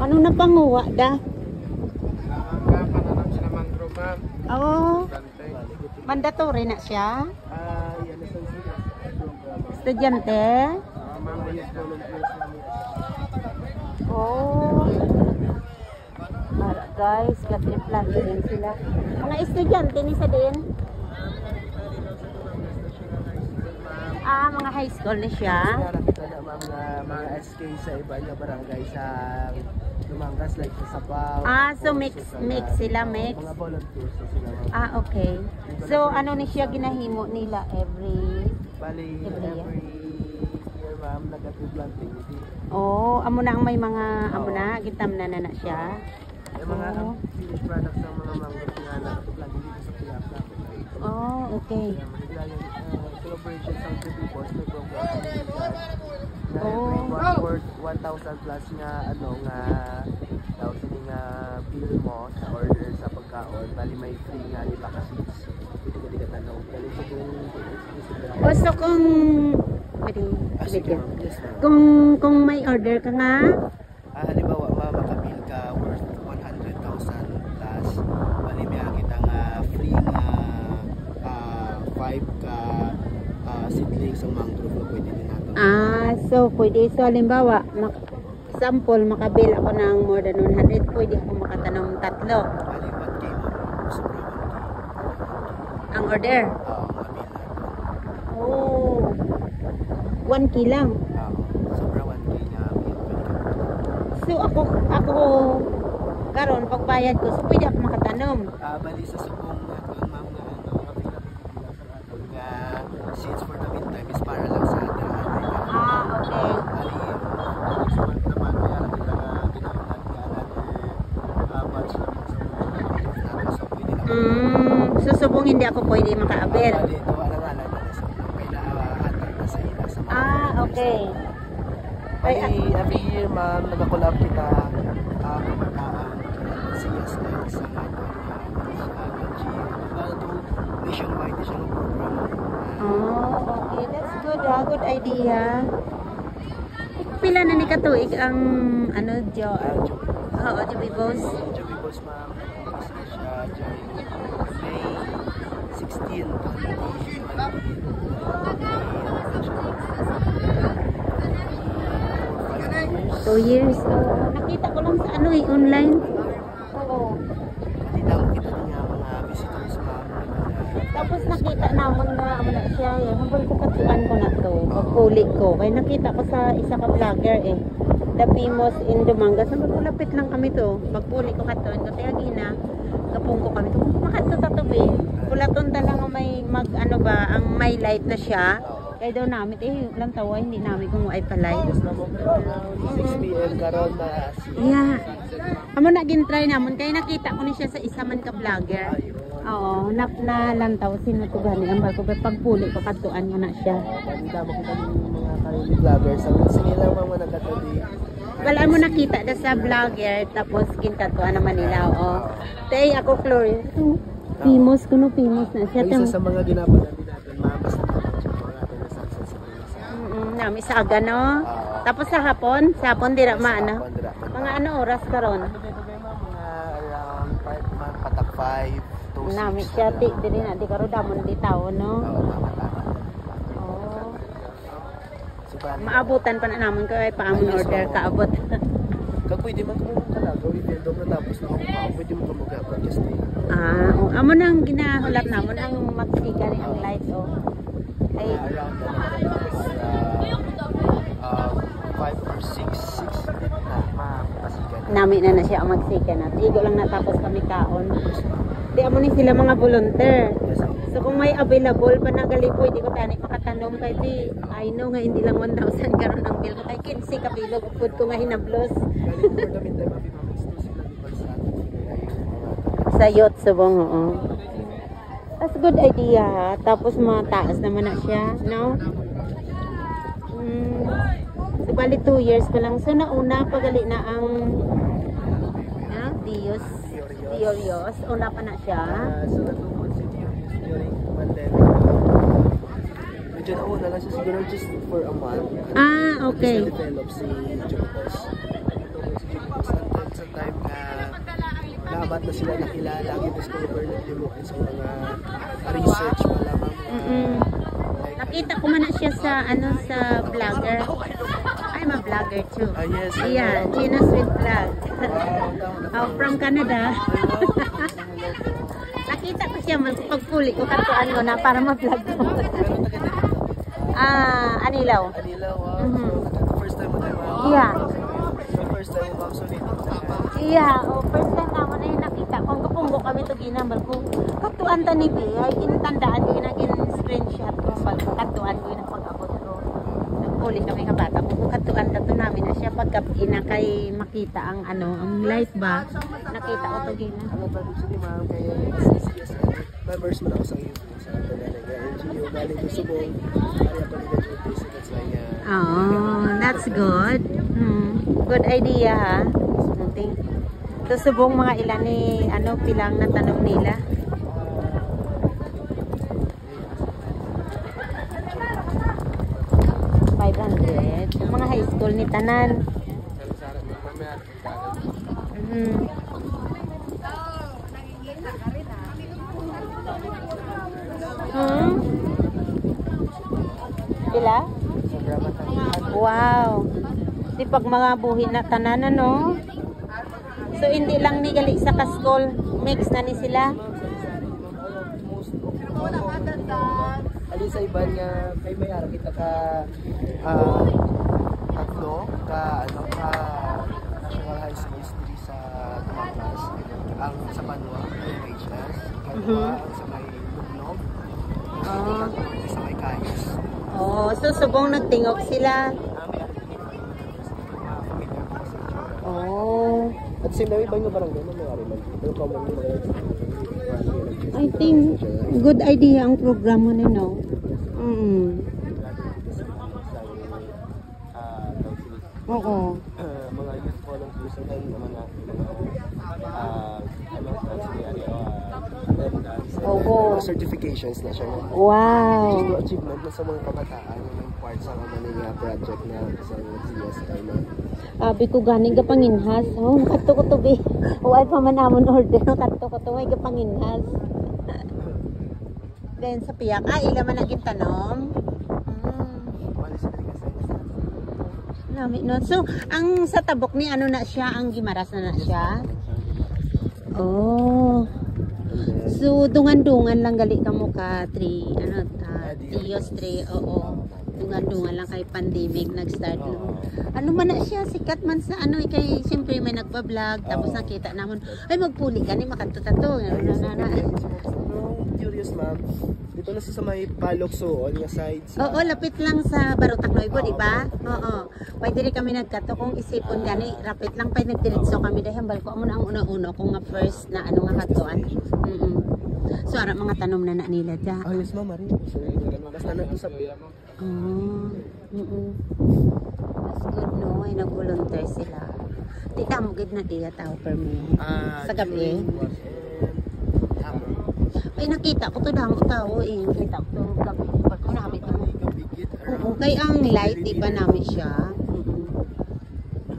Ano na panguha da? Pananam sila mangrove, ma'am. Oo. Mandatory na siya? Yan na sila. Estudyante? Ma'am, ayos volunteers namin. Oh. Para guys, kasi planty din sila. Mga estudyante ni sa din? Mga high school na siya. Nakita na mga SK sa iba niya barangay sa Lumangas, like sa Sapaw. So mix sila, mix? Mga volunteers na sila. Okay. So, ano ni siya ginahimo nila every Every year, ma'am, nag-planting. amo na ang may mga, amo na, gitam na siya. Yung mga finished products ng mga mangrove na nag-planting dito sa Pilapla. Okay. Collaboration sa People's may program na worth 1,000 plus nga daw sini nga bill mo sa order sa pagkaon bali may free nga di ba kasi dito ka tanong dali sa So kung may order ka nga halimbawa makabil ka worth 100,000 plus bali may kita nga free nga 5 ka seedlings ng mangrove na pwede din natin. So pwede. So halimbawa, sample, makabil ako ng more than 100, pwede ako makatanom 3. Bali, 1K mo. Sobra 1K. Ang order? Makabil na. 1K lang. Sobra 1K na So ako karon pagbayad ko, so pwede ako makatanom. Bali sa subong nga doon, ma'am, nga seeds for the meantime is para lang sa atin. Okay. Bali, next month naman, kaya kita nga ginaungan ka another batch naman sa mga so pwede naman. So subong hindi ako pwede makaabil. Bali, gawa lang nga lang na so kailangan na sa ila sa mga okay. Bali, every year, ma'am, nag-collab kita kabataan CS Next sa nationwide na siyang program. Okay. That's good. Good idea. Pila na ni katuig ang Jo? Joby Boss. Joby Boss, ma'am. Kasi siya May 16, 2 years. Nakita ko lang sa online. Oo. Nakita niya mga visitors, ma'am. Tapos nakita naman nga siya. Habang ko katuan ko na to. Pagpuli ko. Kaya nakita ko sa isa ka vlogger The Famous in Dumangas. Magkulapit lang kami to. Pagpuli ko katuan ko. Kaya gina. Kapung ko kami to. Makato sa tubi. Kulaton lang ang may ang may light na siya. Kaya daw namin, lang tawa, hindi namin kung ay palay. 6 p.m. karon na Yeah. Amo na gintry namon kay nakita ko ni siya sa isa man ka vlogger. Oo, nalantaw sinutugan ni ambal ko pagpuli ko katuan nga na siya. Kita mo kita mga karili vloggers. Ang sige lang mga nagkatabi. Wala mo nakita da sa vlogger tapos kinkatuan naman nila. Tay ako Chloe. Famous kuno famous na siya. Isa sa mga ginapanabi natin, mabas na nami sa aga no. Tapos sa hapon dira maana. Mga oras karon? Mga around 5 man patak 5 to 6. Nami siya diri na di karo damon di tawo no. Maabutan pa na namon kay paamon order kaabot. Kag pwede man mo kalagaw i-build na tapos na pwede mo mag-broadcast. Amo nang ginahulap namon ang magsika ni ang light ay around 5 or 6 na mapasikan. Nami na siya ang magsika na. Tigo lang natapos kami kaon. Di amo ni sila mga volunteer. So kung may available pa na galipoy, di ko tani makatanom kay di I know nga hindi lang 1,000 karon ang bill ko kay 15 ka bilog upod ko nga hinablos. Sa yacht subong That's good idea. Tapos mataas naman na siya, no? So, bali 2 years pa lang. So, nauna pagali na ang Diorios. Una pa na siya. So, natupod si Diorios during pandemic. Medyo nauna lang siya siguro just for a month. Okay. Develop si Jupos. Si Jupos until naamat na sila nakilala, discover na limukan sa mga research pala Nakita ko man na siya sa ano sa vlogger. I'm a vlogger too. Yes. Yeah, Gina Sweet Vlog. Oh, from Canada. Nakita ko siya pagpuli ko katuan ko na para ma-vlog ko. Anilaw. Anilaw, first time mo tayo Yeah. First time mo so dito na siya. Yeah, first time naman na yung nakita. Kung kapunggo kami ito ginambal ko. Katuan ta ni B, ay kinatandaan ko yung naging screenshot ko. Katuan ko yung pag-abot ko. Nagpuli kami kabata ko. Katuan ta to namin na siya pagka kay makita ang ano, ang light ba. Nakita ko to gina. Ano ba gusto ni ma'am kay CCS? Members mo na ako sa iyo sa NGO galing sa Subong. Kaya pa nila duty sa Katsaya. Oh, that's good. Good idea ha. Nothing. So subong mga ilan ni ano pilang na tanong nila. $500. Mga high school ni tanan. Pila? Wow. Di pag mga buhin na tanan ano. So hindi lang ni gali sa kaskol, mix na ni sila. Ali sa iban nga kay may ara kita ka tatlo ka ano ka National High School diri sa Tumakas ang sa Panua HS ang sa may Lugnog sa may Kayos. Oh, so subong nagtingog sila. Oh. At same na ibang barangay na may ari man. Pero common mo I think good idea ang program mo no. Oo. Mga youth volunteers sa mga certifications na siya. Wow. Achievement na sa mga kabataan yung part sa mga project na sa CSI na. Abi ko ganing gapanginhas. Oh, nakadto ko to be. Why pa man amon order nakadto ko to may gapanginhas. Then sa piyak, ila man naging tanom. Nami no. So, ang sa tabok ni ano na siya, ang gimaras na siya. Oh. So, dungan-dungan lang gali ka mo ka 3, ano ta, Dios 3, oo. Dungan-dungan lang kay pandemic nag-start no. Ano man na siya, sikat man sa ano, kay siyempre may nagpa-vlog, tapos nakita namon, ay magpuli ka ni makatuta-to. Curious ma'am, dito na sa may Paloksoon nga side. Oo, lapit lang sa Barotac Noibo, di ba? Oo. Pwede rin kami nagkato kung isipon gani, rapit lang pa nagdiretso kami dahil hambal ko amo na ang una-una kung nga first na ano nga katuan. So ara mga tanom na nila dya. Oh yes ma'am, Marie. So basta na to sa Oh. That's good no, ay nag-volunteer sila. Di ka mo gid na diya tao per me. Sa gabi. Ay nakita ko to damo tao eh. Nakita ko to gabi. Pag ko namin to. Oo, kay ang light di ba namin siya?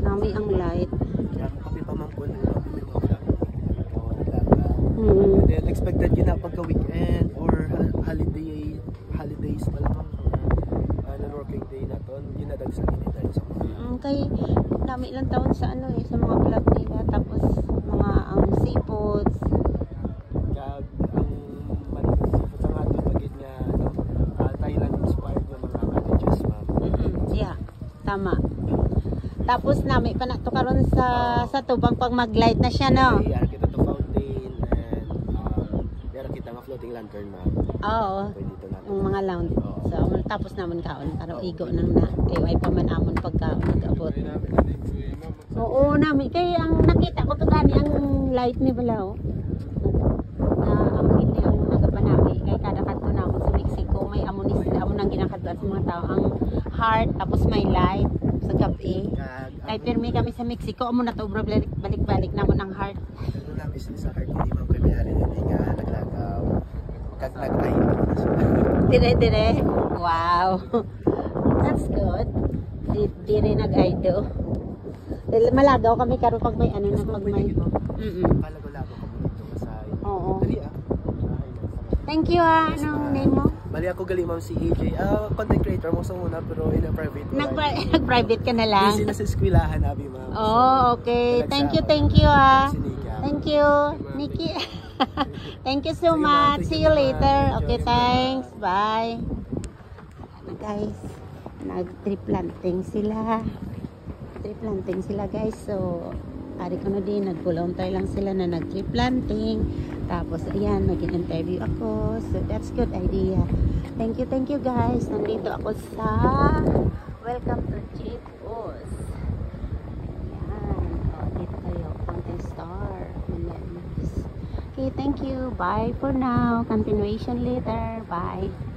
Namin ang light. Kapi pa man po. Then expected yun na pagka weekend or holidays pa lang non-working day na to. Yun na dagsa dahil sa kay dami lang taon sa ano eh, sa mga vlog nila. Tapos mga ang seafoods. Tama. Tapos nami pa na to karon sa tubang pag mag-light na siya no. Iya kita to fountain and meron kita nga floating lantern ma'am. Oo. Ang mga lounge. So tapos naman kaon karon igo nang na kay way pa man amon pagkaon nag-abot. Oo nami kay ang nakita ko to gani ang light ni balaw. Na amin ni ang nagapanami kay kada kadto namon sa Mexico may amon sila amon nang ginakadto sa mga tao ang heart tapos may light sa gabi. Kay pirmi kami sa Mexico amo na to balik-balik namon ang heart. Ano namin sa heart ni ma'am kay may halin nga naglagaw. Kag nag-ay. Dire. Wow. That's good. Dire nag-ay do. Malagaw kami karon pag may ano na pag may. Palagaw-lagaw Oo. Dali Thank you Anong name mo? Bali ako gali ma'am si AJ. Content creator mo sa muna pero in a private. Nag-private ka na lang? Busy na sa eskwelahan abi ma'am. Oh, okay. Thank you Thank you, Nikki. Thank you so much. See you later. Okay, thanks. Bye. Guys, nag-tree planting sila. Tree planting sila guys. So, ari ko na din, nag-volunteer lang sila na nag-tree planting. Tapos, ayan, nag-interview ako. So, that's good idea. Thank you guys. Nandito ako sa Welcome to Cheetos. Ayan. O, dito kayo. Fountain Star. Ayan. Okay, thank you. Bye for now. Continuation later. Bye.